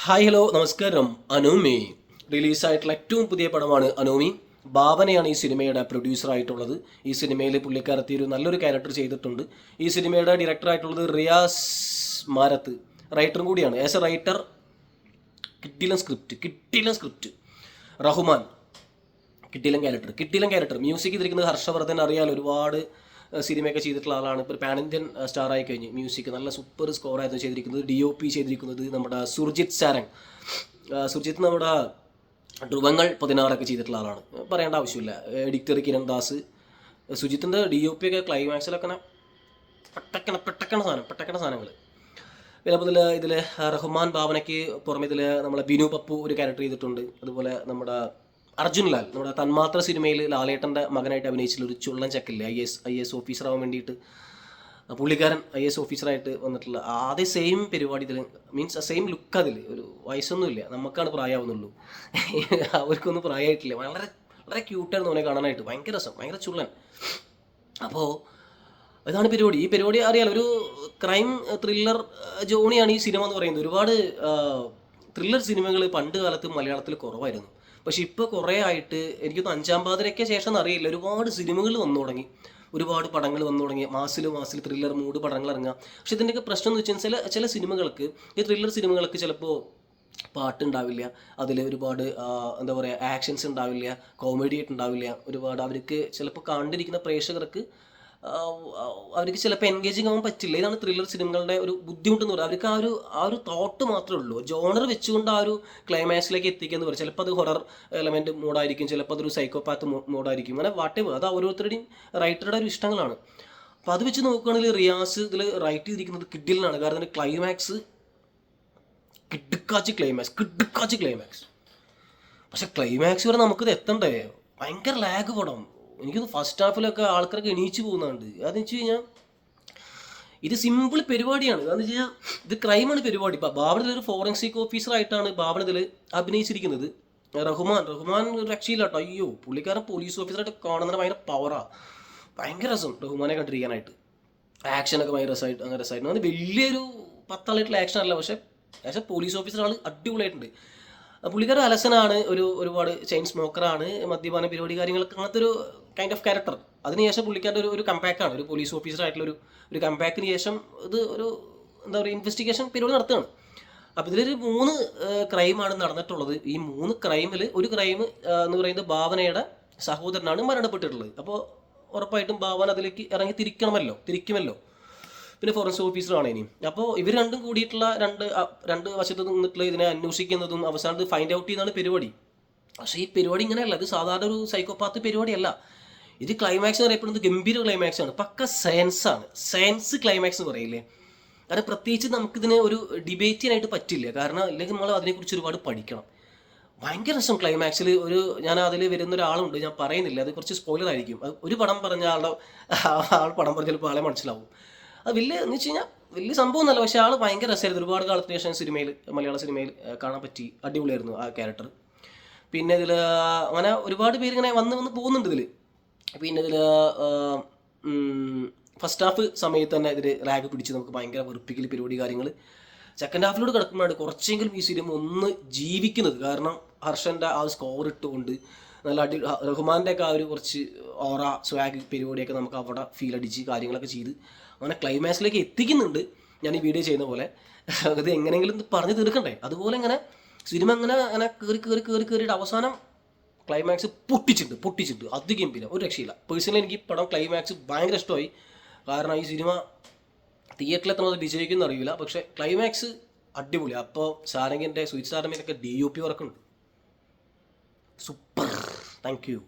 Hi hello നമസ്കാരം. Anomie റിലീസായിട്ടുള്ള ഏറ്റവും പുതിയ പടമാണ് അനോമി. ഭാവനയാണ് ഈ സിനിമയുടെ പ്രൊഡ്യൂസറായിട്ടുള്ളത്. ഈ സിനിമയിൽ പുള്ളിക്കാരത്തി ഒരു നല്ലൊരു ക്യാരക്ടർ ചെയ്തിട്ടുണ്ട്. ഈ സിനിമയുടെ ഡയറക്ടറായിട്ടുള്ളത് റിയാസ് മാരത്ത്, റൈറ്ററും കൂടിയാണ്. ആസ് എ റൈറ്റർ കിട്ടിയില്ല സ്ക്രിപ്റ്റ്. റഹ്മാൻ കിട്ടിയില്ല ക്യാരക്ടർ. മ്യൂസിക് ചെയ്തിരിക്കുന്നത് ഹർഷവർദ്ധൻ, അറിയാലോ, ഒരുപാട് സിനിമയൊക്കെ ചെയ്തിട്ടുള്ള ആളാണ്. ഇപ്പോൾ പാൻ ഇന്ത്യൻ സ്റ്റാർ ആയി കഴിഞ്ഞ്. മ്യൂസിക് നല്ല സൂപ്പർ സ്കോറായിരുന്നു ചെയ്തിരിക്കുന്നത്. DOP ചെയ്തിരിക്കുന്നത് നമ്മുടെ സുർജിത് സാരംഗ്. സുർജിത്ത് നമ്മുടെ ധ്രുവങ്ങൾ 16 ചെയ്തിട്ടുള്ള ആളാണ്, പറയേണ്ട ആവശ്യമില്ല. എഡിറ്റർ കിരൺ ദാസ്. സുജിത്തിൻ്റെ DOP ഒക്കെ ക്ലൈമാക്സിലൊക്കെ പെട്ടക്കണ സാധനങ്ങൾ. പിന്നെ അപ്പോൾ ഇതിൽ റഹ്മാൻ ഭാവനയ്ക്ക് പുറമെ ഇതിൽ നമ്മളെ ബിനു പപ്പു ഒരു ക്യാരക്ടർ ചെയ്തിട്ടുണ്ട്. അതുപോലെ നമ്മുടെ അർജുൻ ലാൽ, നമ്മുടെ തന്മാത്ര സിനിമയിൽ ലാലേട്ടൻ്റെ മകനായിട്ട് അഭിനയിച്ചിട്ടുള്ള ഒരു ചുള്ളൻ ചക്കില്ലേ, IAS ഓഫീസർ ആവാൻ വേണ്ടിയിട്ട് പുള്ളിക്കാരൻ IAS ഓഫീസറായിട്ട് വന്നിട്ടുള്ള അതേ സെയിം പരിപാടി ഇതിൽ, മീൻസ് സെയിം ലുക്ക്. അതിൽ ഒരു വയസ്സൊന്നുമില്ല, നമുക്കാണ് പ്രായമാവുന്നുള്ളൂ, അവർക്കൊന്നും പ്രായമായിട്ടില്ല. വളരെ വളരെ ക്യൂട്ടായിരുന്നു അവനെ കാണാനായിട്ട്. ഭയങ്കര രസം, ഭയങ്കര ചുള്ളൻ. അപ്പോൾ ഇതാണ് പരിപാടി. ഈ പരിപാടി അറിയാലോ, ഒരു ക്രൈം ത്രില്ലർ ജോണിയാണ് ഈ സിനിമ എന്ന് പറയുന്നത്. ഒരുപാട് ത്രില്ലർ സിനിമകൾ പണ്ട് കാലത്ത് മലയാളത്തിൽ കുറവായിരുന്നു. പക്ഷെ ഇപ്പോൾ കുറേ ആയിട്ട് എനിക്കൊന്ന് 5-ാം പാതിരയ്ക്ക് ശേഷം അറിയില്ല, ഒരുപാട് സിനിമകൾ വന്നു തുടങ്ങി, ഒരുപാട് പടങ്ങൾ വന്നു തുടങ്ങി. മാസിൽ ത്രില്ലർ മൂഡ് പടങ്ങൾ ഇറങ്ങുക. പക്ഷെ ഇതിൻ്റെയൊക്കെ പ്രശ്നം എന്ന് വെച്ചാൽ ചില സിനിമകൾക്ക്, ഈ ത്രില്ലർ സിനിമകൾക്ക് ചിലപ്പോൾ പാട്ടുണ്ടാവില്ല, അതിൽ ഒരുപാട് എന്താ പറയുക, ആക്ഷൻസ് ഉണ്ടാവില്ല, കോമഡി ആയിട്ട് ഉണ്ടാവില്ല. ഒരുപാട് അവർക്ക് ചിലപ്പോൾ കണ്ടിരിക്കുന്ന പ്രേക്ഷകർക്ക് അവർക്ക് ചിലപ്പോൾ എൻഗേജിങ് ആവാൻ പറ്റില്ല. ഇതാണ് ത്രില്ലർ സിനിമകളുടെ ഒരു ബുദ്ധിമുട്ടെന്ന് പറയുന്നത്. അവർക്ക് ആ ഒരു തോട്ട് മാത്രമേ ഉള്ളൂ. ജോണർ വെച്ചുകൊണ്ട് ആ ഒരു ക്ലൈമാക്സിലേക്ക് എത്തിക്കുക പറയും. ചിലപ്പോൾ അത് ഹൊറർ എലമെൻറ്റ് മോഡായിരിക്കും, ചിലപ്പോൾ അതൊരു സൈക്കോപാത്ത് മോഡായിരിക്കും. അങ്ങനെ വാട്ടേവർ, അത് ഓരോരുത്തരുടെയും റൈറ്ററുടെ ഒരു ഇഷ്ടങ്ങളാണ്. അപ്പോൾ അത് വെച്ച് നോക്കുകയാണെങ്കിൽ റിയാസ് ഇതിൽ റൈറ്റ് ചെയ്തിരിക്കുന്നത് കിഡിലിനാണ്. കാരണം അതിൻ്റെ ക്ലൈമാക്സ് കിടുക്കാച്ചി ക്ലൈമാക്സ്. പക്ഷെ ക്ലൈമാക്സ് വരെ നമുക്കിത് എത്തണ്ടേ? ഭയങ്കര ലാഗ് പടം. എനിക്കൊന്ന് ഫസ്റ്റ് ഹാഫിലൊക്കെ ആൾക്കാരൊക്കെ എണീച്ച് പോകുന്നുണ്ട്. അതെന്ന് വെച്ച് കഴിഞ്ഞാൽ ഇത് സിമ്പിൾ പരിപാടിയാണ്. അതെന്ന് വെച്ച് കഴിഞ്ഞാൽ ഇത് ക്രൈമാണ് പരിപാടി. ഇപ്പം ഭാവനയിൽ ഒരു ഫോറൻസിക് ഓഫീസറായിട്ടാണ് ഭാവന ഇതിൽ അഭിനയിച്ചിരിക്കുന്നത്. റഹ്മാൻ ഒരു രക്ഷയില്ല കേട്ടോ. അയ്യോ, പുള്ളിക്കാരൻ പോലീസ് ഓഫീസറായിട്ട് കാണുന്നതിന് ഭയങ്കര പവറാണ്. ഭയങ്കര രസം റഹ്മാനെ കണ്ടിരിക്കാനായിട്ട്. ആക്ഷനൊക്കെ ഭയങ്കര രസമായിട്ട്. അത് വലിയൊരു 10 ആളായിട്ടുള്ള ആക്ഷൻ അല്ല, പക്ഷേ പോലീസ് ഓഫീസർ ആൾ അടിപൊളിയായിട്ടുണ്ട്. പുള്ളിക്കാരൻ അലസനാണ്, ഒരുപാട് ചെയിൻ സ്മോക്കറാണ്, മദ്യപാന പരിപാടി കാര്യങ്ങളൊക്കെ, അങ്ങനത്തെ ഒരു കൈൻഡ് ഓഫ് ക്യാരക്ടർ. അതിനുശേഷം പുള്ളിക്കാരുടെ ഒരു കംബാക്കാണ്, ഒരു പോലീസ് ഓഫീസറായിട്ടുള്ള ഒരു കംബാക്കിന് ശേഷം ഇത് ഒരു എന്താ പറയുക, ഇൻവെസ്റ്റിഗേഷൻ പരിപാടി നടത്തുകയാണ്. അപ്പോൾ ഇതിലൊരു 3 ക്രൈമാണ് നടന്നിട്ടുള്ളത്. ഈ 3 ക്രൈമിൽ ഒരു ക്രൈം എന്ന് പറയുന്നത് ഭാവനയുടെ സഹോദരനാണ് മരണപ്പെട്ടിട്ടുള്ളത്. അപ്പോൾ ഉറപ്പായിട്ടും ഭാവന അതിലേക്ക് തിരിക്കുമല്ലോ. പിന്നെ ഫോറൻസിക് ഓഫീസറാണ് ഇനി. അപ്പോൾ ഇവർ രണ്ടും കൂടിയിട്ടുള്ള രണ്ട് വശത്ത് നിന്നിട്ടുള്ള ഇതിനെ അന്വേഷിക്കുന്നതും അവസാനത്ത് ഫൈൻഡ് ഔട്ട് ചെയ്യുന്നതാണ് പരിപാടി. പക്ഷേ ഈ പരിപാടി ഇങ്ങനെയല്ല, ഇത് സാധാരണ ഒരു സൈക്കോപാത്ത് പരിപാടിയല്ല. ഇത് ക്ലൈമാക്സ് എന്ന് പറയപ്പെടുന്നത് ഗംഭീര ക്ലൈമാക്സ് ആണ്. പക്ക സയൻസ് ക്ലൈമാക്സ് എന്ന് പറയില്ലേ. കാരണം പ്രത്യേകിച്ച് നമുക്കിതിനെ ഒരു ഡിബേറ്റ് ചെയ്യാനായിട്ട് പറ്റില്ല. കാരണം അല്ലെങ്കിൽ നമ്മൾ അതിനെക്കുറിച്ച് ഒരുപാട് പഠിക്കണം. ഭയങ്കര രസം ക്ലൈമാക്സിൽ. ഞാൻ അതിൽ വരുന്ന ഒരാളുണ്ട്, ഞാൻ പറയുന്നില്ല, അത് കുറച്ച് സ്പോയിലർ ആയിരിക്കും. ഒരു പടം പറഞ്ഞ ആൾ പടം പറഞ്ഞ ചിലപ്പോൾ ആളെ മനസ്സിലാവും. അത് എന്ന് വെച്ച് കഴിഞ്ഞാൽ വലിയ സംഭവം ഒന്നല്ല, പക്ഷേ ആൾ ഭയങ്കര രസമായിരുന്നു. ഒരുപാട് കാലത്തിന് ശേഷം മലയാള സിനിമയിൽ കാണാൻ പറ്റി. അടിപൊളിയായിരുന്നു ആ ക്യാരക്ടർ. പിന്നെ ഇതിൽ അങ്ങനെ ഒരുപാട് പേര് ഇങ്ങനെ വന്ന് പോകുന്നുണ്ട് ഇതിൽ. പിന്നെ ഇതിൽ ഫസ്റ്റ് ഹാഫ് സമയത്ത് തന്നെ ഇതിൽ റാഗ് പിടിച്ച് നമുക്ക് ഭയങ്കര വെറുപ്പിക്കൽ പരിപാടി കാര്യങ്ങൾ. സെക്കൻഡ് ഹാഫിലൂടെ കിടക്കുമ്പോഴാണ് കുറച്ചെങ്കിലും ഈ സിനിമ ഒന്ന് ജീവിക്കുന്നത്. കാരണം ഹർഷൻ്റെ ആ സ്കോർ ഇട്ടുകൊണ്ട് നല്ല റഹ്മാൻ്റെ ഒക്കെ ആ ഒരു കുറച്ച് ഓറ സ്വാഗ് പരിപാടിയൊക്കെ നമുക്ക് അവിടെ ഫീൽ അടിച്ച് കാര്യങ്ങളൊക്കെ ചെയ്ത് അങ്ങനെ ക്ലൈമാക്സിലേക്ക് എത്തിക്കുന്നുണ്ട്. ഞാൻ ഈ വീഡിയോ ചെയ്യുന്ന പോലെ അത് എങ്ങനെയെങ്കിലും പറഞ്ഞു തീർക്കണ്ടേ. അതുപോലെ ഇങ്ങനെ സിനിമ അങ്ങനെ കയറിയിട്ട് അവസാനം ക്ലൈമാക്സ് പൊട്ടിച്ചിട്ട് അതിഗംഭീരം, ഒരു രക്ഷയില്ല. പേഴ്സണലി എനിക്ക് ഈ പടം ക്ലൈമാക്സ് ഭയങ്കര ഇഷ്ടമായി. കാരണം ഈ സിനിമ തിയേറ്ററിൽ എത്ര വിജയിക്കുമെന്ന് അറിയില്ല, പക്ഷേ ക്ലൈമാക്സ് അടിപൊളി. അപ്പോൾ സാരംഗിൻ്റെ സ്വീറ്റ് സാരംഗിൻ്റെ ഒക്കെ DOP വർക്കുണ്ട്. സൂപ്പർ. Thank you.